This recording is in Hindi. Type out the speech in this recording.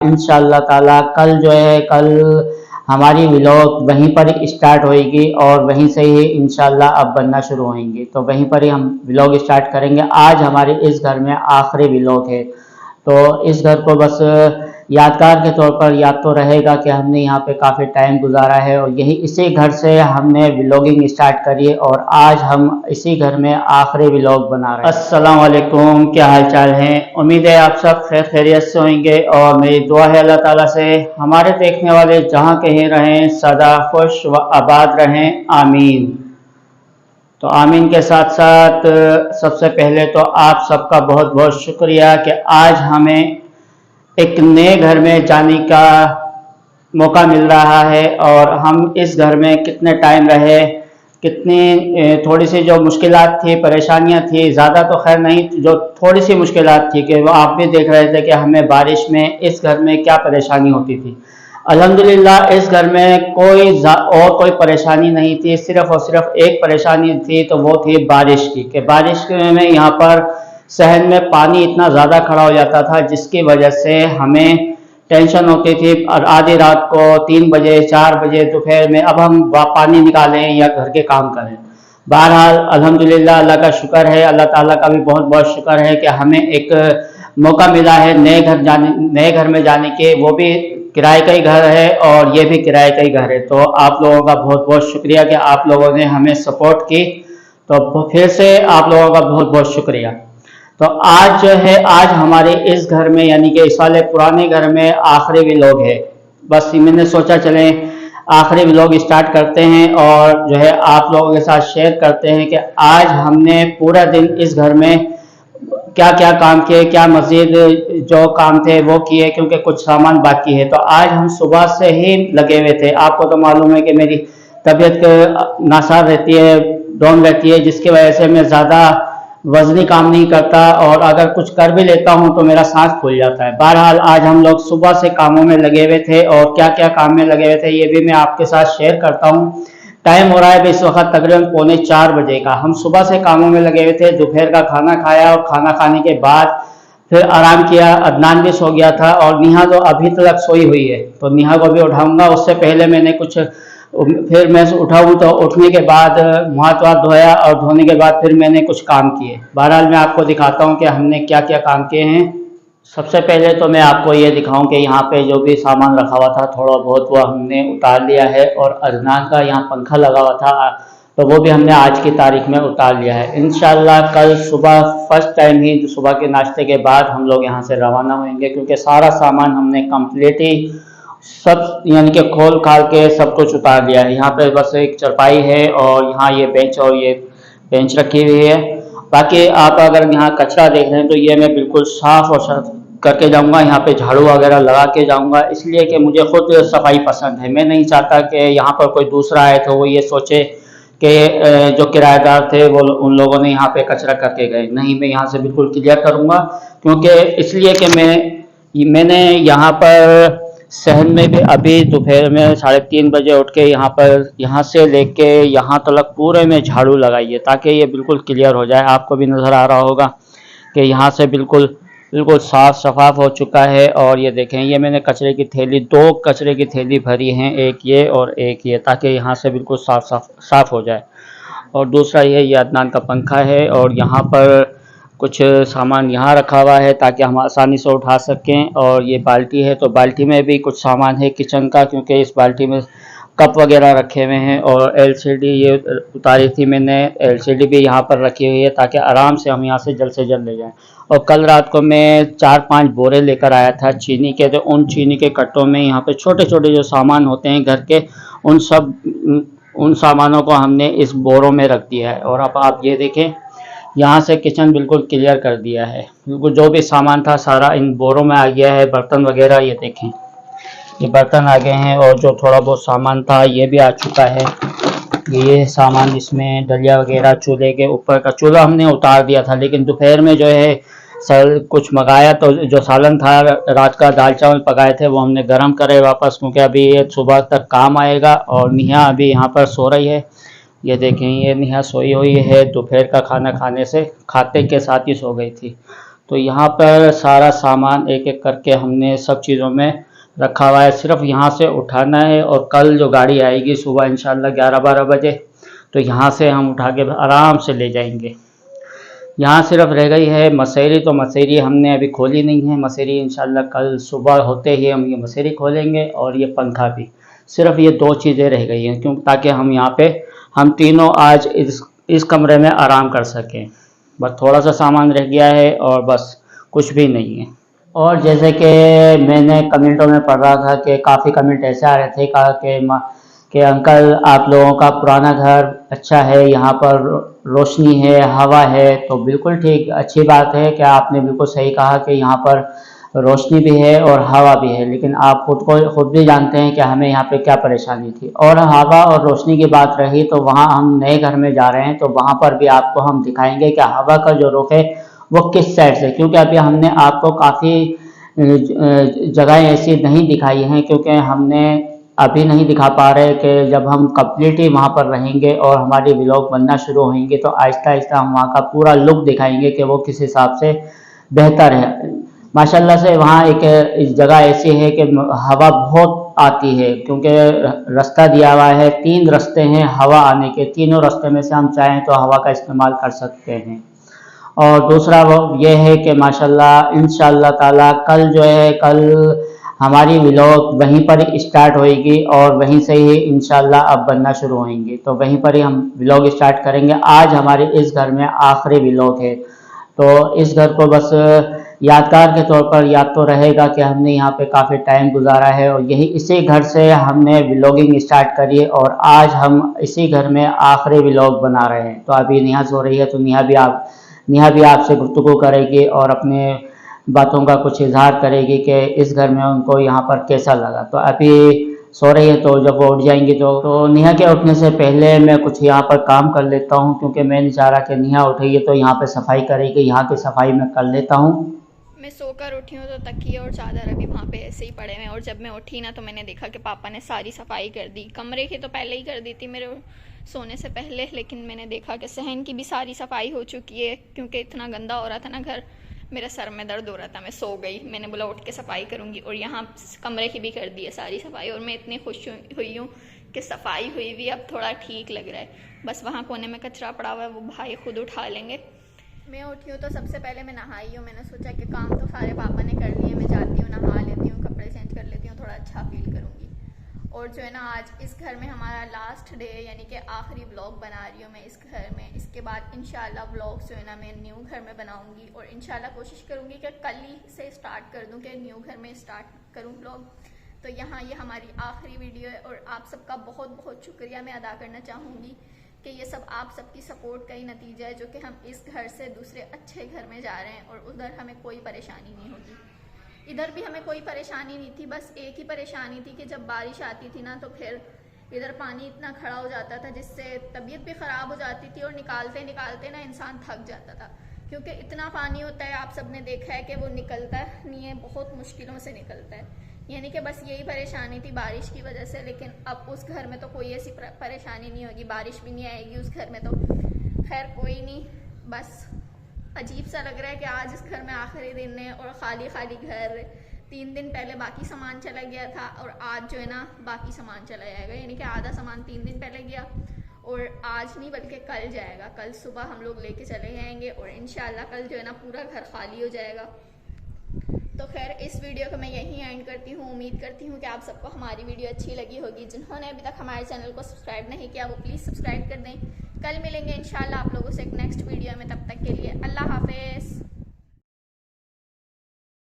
इंशाअल्लाह ताला कल जो है कल हमारी व्लॉग वहीं पर स्टार्ट होएगी और वहीं से ही इंशाअल्लाह अब बनना शुरू होंगी, तो वहीं पर ही हम व्लॉग स्टार्ट करेंगे। आज हमारे इस घर में आखिरी व्लॉग है, तो इस घर को बस यादगार के तौर पर याद तो रहेगा कि हमने यहाँ पे काफ़ी टाइम गुजारा है और यही इसी घर से हमने व्लॉगिंग स्टार्ट करी और आज हम इसी घर में आखिरी व्लॉग बना रहे हैं। अस्सलाम वालेकुम, क्या हाल चाल है? उम्मीद है आप सब खैर खैरियत से होंगे और मेरी दुआ है अल्लाह ताला से हमारे देखने वाले जहाँ कहीं रहें सदा खुश व आबाद रहें, आमीन। तो आमीन के साथ साथ सबसे पहले तो आप सबका बहुत बहुत शुक्रिया कि आज हमें एक नए घर में जाने का मौका मिल रहा है और हम इस घर में कितने टाइम रहे, कितनी थोड़ी सी जो मुश्किलात थी, परेशानियां थी, ज़्यादा तो खैर नहीं, जो थोड़ी सी मुश्किलात थी कि वो आप भी देख रहे थे कि हमें बारिश में इस घर में क्या परेशानी होती थी। अल्हम्दुलिल्लाह इस घर में और कोई परेशानी नहीं थी, सिर्फ और सिर्फ एक परेशानी थी, तो वो थी बारिश की। कि बारिश में यहाँ पर सहन में पानी इतना ज़्यादा खड़ा हो जाता था जिसकी वजह से हमें टेंशन होती थी और आधी रात को 3 बजे 4 बजे दोपहर में अब हम पानी निकालें या घर के काम करें। बहरहाल अल्हम्दुलिल्लाह अल्लाह का शुक्र है, अल्लाह ताला का भी बहुत बहुत शुक्र है कि हमें एक मौका मिला है नए घर में जाने के, वो भी किराए का ही घर है और ये भी किराए का ही घर है। तो आप लोगों का बहुत बहुत शुक्रिया कि आप लोगों ने हमें सपोर्ट की, तो फिर से आप लोगों का बहुत बहुत शुक्रिया। तो आज जो है आज हमारे इस घर में यानी कि इस वाले पुराने घर में आखिरी व्लॉग है। बस मैंने सोचा चलें आखिरी व्लॉग स्टार्ट करते हैं और जो है आप लोगों के साथ शेयर करते हैं कि आज हमने पूरा दिन इस घर में क्या क्या काम किए, क्या मजीद जो काम थे वो किए, क्योंकि कुछ सामान बाकी है। तो आज हम सुबह से ही लगे हुए थे। आपको तो मालूम है कि मेरी तबीयत नासाज रहती है, डाउन रहती है, जिसकी वजह से मैं ज़्यादा वजनी काम नहीं करता और अगर कुछ कर भी लेता हूं तो मेरा सांस फूल जाता है। बहरहाल आज हम लोग सुबह से कामों में लगे हुए थे और क्या क्या काम में लगे हुए थे ये भी मैं आपके साथ शेयर करता हूं। टाइम हो रहा है इस वक्त तकरीबन 3:45 बजे का। हम सुबह से कामों में लगे हुए थे, दोपहर का खाना खाया और खाना खाने के बाद फिर आराम किया। अदनान भी सो गया था और नेहा तो अभी तक सोई हुई है, तो नेहा को भी उठाऊंगा। उससे पहले मैंने फिर मैं उठाऊँ तो उठने के बाद मुँह हाथ धोया और धोने के बाद फिर मैंने कुछ काम किए। बहरहाल मैं आपको दिखाता हूँ कि हमने क्या क्या काम किए हैं। सबसे पहले तो मैं आपको ये दिखाऊं कि यहाँ पे जो भी सामान रखा हुआ था थोड़ा बहुत वो हमने उतार लिया है और अदनान का यहाँ पंखा लगा हुआ था तो वो भी हमने आज की तारीख में उतार लिया है। इंशाल्लाह कल सुबह फर्स्ट टाइम ही सुबह के नाश्ते के बाद हम लोग यहाँ से रवाना होंगे, क्योंकि सारा सामान हमने कम्प्लीट ही सब यानी कि खोल खाल के सब कुछ उतार दिया है। यहाँ पे बस एक चरपाई है और यहाँ ये बेंच और ये बेंच रखी हुई है। बाकी आप अगर यहाँ कचरा देख रहे हैं तो ये मैं बिल्कुल साफ और साफ करके जाऊंगा। यहाँ पे झाड़ू वगैरह लगा के जाऊंगा, इसलिए कि मुझे खुद सफाई पसंद है। मैं नहीं चाहता कि यहाँ पर कोई दूसरा आए तो वो ये सोचे कि जो किराएदार थे वो उन लोगों ने यहाँ पे कचरा करके गए। नहीं, मैं यहाँ से बिल्कुल क्लियर करूँगा, क्योंकि इसलिए कि मैंने यहाँ पर शहर में भी अभी दोपहर में 3:30 बजे उठ के यहाँ से लेके यहाँ तक पूरे में झाड़ू लगाई है, ताकि ये बिल्कुल क्लियर हो जाए। आपको भी नज़र आ रहा होगा कि यहाँ से बिल्कुल बिल्कुल साफ शफाफ हो चुका है। और ये देखें, ये मैंने कचरे की थैली 2 कचरे की थैली भरी हैं, एक ये और एक ये, ताकि यहाँ से बिल्कुल साफ हो जाए। और दूसरा ये अदनान का पंखा है और यहाँ पर कुछ सामान यहाँ रखा हुआ है ताकि हम आसानी से उठा सकें। और ये बाल्टी है, तो बाल्टी में भी कुछ सामान है किचन का, क्योंकि इस बाल्टी में कप वगैरह रखे हुए हैं। और एलसीडी ये उतारी थी मैंने, एलसीडी भी यहाँ पर रखी हुई है ताकि आराम से हम यहाँ से जल्द ले जाएं। और कल रात को मैं 4-5 बोरे लेकर आया था चीनी के, तो उन चीनी के कट्टों में यहाँ पे छोटे छोटे जो सामान होते हैं घर के, उन सामानों को हमने इस बोरों में रख दिया है। और अब आप ये देखें, यहाँ से किचन बिल्कुल क्लियर कर दिया है, बिल्कुल जो भी सामान था सारा इन बोरों में आ गया है। बर्तन वगैरह ये देखें, ये बर्तन आ गए हैं और जो थोड़ा बहुत सामान था ये भी आ चुका है। ये सामान इसमें दलिया वगैरह, चूल्हे के ऊपर का चूल्हा हमने उतार दिया था, लेकिन दोपहर में जो है कुछ मंगाया तो जो सालन था रात का दाल चावल पकाए थे वो हमने गर्म करे वापस, क्योंकि अभी ये सुबह तक काम आएगा। और नेहा अभी यहाँ पर सो रही है, ये देखें, ये नेहा सोई हुई है, दोपहर का खाना खाते के साथ ही सो गई थी। तो यहाँ पर सारा सामान एक एक करके हमने सब चीज़ों में रखा हुआ है, सिर्फ यहाँ से उठाना है। और कल जो गाड़ी आएगी सुबह इंशाल्लाह 11-12 बजे, तो यहाँ से हम उठा के आराम से ले जाएंगे। यहाँ सिर्फ रह गई है मसेरी, तो मसेरी हमने अभी खोली नहीं है। मसेरी इंशाल्लाह कल सुबह होते ही हम ये मसेरी खोलेंगे, और ये पंखा भी। सिर्फ ये 2 चीज़ें रह गई हैं, क्यों, ताकि हम यहाँ पे हम तीनों आज इस कमरे में आराम कर सकें। बस थोड़ा सा सामान रह गया है और बस कुछ भी नहीं है। और जैसे कि मैंने कमेंटों में पढ़ रहा था कि काफ़ी कमेंट ऐसे आ रहे थे कि अंकल आप लोगों का पुराना घर अच्छा है, यहाँ पर रोशनी है, हवा है। तो बिल्कुल ठीक, अच्छी बात है कि आपने बिल्कुल सही कहा कि यहाँ पर रोशनी भी है और हवा भी है, लेकिन आप खुद भी जानते हैं कि हमें यहाँ पे क्या परेशानी थी। और हवा और रोशनी की बात रही तो वहाँ हम नए घर में जा रहे हैं, तो वहाँ पर भी आपको हम दिखाएंगे कि हवा का जो रुख है वो किस साइड से, क्योंकि अभी हमने आपको काफ़ी जगह ऐसी नहीं दिखाई हैं, क्योंकि हमने अभी नहीं दिखा पा रहे कि जब हम कम्प्लीटली वहाँ पर रहेंगे और हमारी व्लॉग बनना शुरू होंगे तो आहिस्ता आहिस्ता हम वहाँ का पूरा लुक दिखाएंगे कि वो किस हिसाब से बेहतर है। माशाल्लाह से वहाँ एक जगह ऐसी है कि हवा बहुत आती है, क्योंकि रास्ता दिया हुआ है, 3 रास्ते हैं हवा आने के, तीनों रास्ते में से हम चाहें तो हवा का इस्तेमाल कर सकते हैं। और दूसरा वो ये है कि माशाल्लाह इंशाल्लाह ताला कल जो है, कल हमारी व्लॉग वहीं पर स्टार्ट होएगी और वहीं से ही इंशाल्लाह अब बनना शुरू होंगे, तो वहीं पर ही हम व्लॉग स्टार्ट करेंगे। आज हमारे इस घर में आखिरी व्लॉग है, तो इस घर को बस यादगार के तौर पर याद तो रहेगा कि हमने यहाँ पे काफ़ी टाइम गुजारा है, और यही इसी घर से हमने व्लॉगिंग स्टार्ट करी है, और आज हम इसी घर में आखिरी व्लॉग बना रहे हैं। तो अभी नेहा सो रही है, तो नेहा भी आपसे गुफ्तगू करेगी और अपने बातों का कुछ इजहार करेगी कि इस घर में उनको यहाँ पर कैसा लगा। तो अभी सो रही है, तो जब वो उठ जाएंगी तो नेहा के उठने से पहले मैं कुछ यहाँ पर काम कर लेता हूँ, क्योंकि मैं नहीं चाह रहा कि नेहा उठेगी तो यहाँ पे सफाई करेगी। यहाँ की सफाई मैं कर लेता हूँ। मैं सोकर उठी हूँ तो तकिए और चादर अभी वहाँ पे ऐसे ही पड़े हुए हैं, और जब मैं उठी ना तो मैंने देखा कि पापा ने सारी सफाई कर दी। कमरे की तो पहले ही कर दी थी मेरे सोने से पहले, लेकिन मैंने देखा कि सहन की भी सारी सफाई हो चुकी है, क्योंकि इतना गंदा हो रहा था ना घर, मेरे सर में दर्द हो रहा था, मैं सो गई। मैंने बोला उठ के सफाई करूँगी, और यहाँ कमरे की भी कर दी है सारी सफाई, और मैं इतनी खुश हुई हूँ कि सफाई हुई भी, अब थोड़ा ठीक लग रहा है। बस वहाँ कोने में कचरा पड़ा हुआ है, वो भाई खुद उठा लेंगे। मैं उठी हूँ तो सबसे पहले मैं नहाई हूँ। मैंने सोचा कि काम तो सारे पापा ने कर लिए, मैं जाती हूँ नहा लेती हूँ, कपड़े चेंज कर लेती हूँ, थोड़ा अच्छा फील करूँगी। और जो है ना, आज इस घर में हमारा लास्ट डे, यानी कि आखिरी व्लॉग बना रही हूँ मैं इस घर में। इसके बाद इंशाल्लाह व्लॉग्स जो है ना मैं न्यू घर में बनाऊँगी, और इंशाल्लाह कोशिश करूँगी कि कल ही से स्टार्ट कर दूँ, कि न्यू घर में स्टार्ट करूँ व्लॉग। तो यहाँ ये हमारी आखिरी वीडियो है, और आप सबका बहुत बहुत शुक्रिया मैं अदा करना चाहूँगी कि ये सब आप सबकी सपोर्ट का ही नतीजा है, जो कि हम इस घर से दूसरे अच्छे घर में जा रहे हैं, और उधर हमें कोई परेशानी नहीं होगी। इधर भी हमें कोई परेशानी नहीं थी, बस एक ही परेशानी थी कि जब बारिश आती थी ना तो फिर इधर पानी इतना खड़ा हो जाता था जिससे तबीयत भी ख़राब हो जाती थी, और निकालते निकालते ना इंसान थक जाता था, क्योंकि इतना पानी होता है, आप सबने देखा है कि वो निकलता नहीं है, बहुत मुश्किलों से निकलता है। यानी कि बस यही परेशानी थी बारिश की वजह से, लेकिन अब उस घर में तो कोई ऐसी परेशानी नहीं होगी, बारिश भी नहीं आएगी उस घर में, तो खैर कोई नहीं। बस अजीब सा लग रहा है कि आज इस घर में आखिरी दिन है और खाली खाली घर। 3 दिन पहले बाकी सामान चला गया था, और आज जो है ना बाकी सामान चला जाएगा, यानी कि आधा सामान 3 दिन पहले गया, और आज नहीं बल्कि कल जाएगा। कल सुबह हम लोग लेके चले जाएंगे, और इंशाल्लाह कल जो है ना पूरा घर खाली हो जाएगा। तो खैर इस वीडियो को मैं यहीं एंड करती हूँ। उम्मीद करती हूँ कि आप सबको हमारी वीडियो अच्छी लगी होगी। जिन्होंने अभी तक हमारे चैनल को सब्सक्राइब नहीं किया वो प्लीज़ सब्सक्राइब कर दें। कल मिलेंगे इंशाल्लाह आप लोगों से एक नेक्स्ट वीडियो में, तब तक के लिए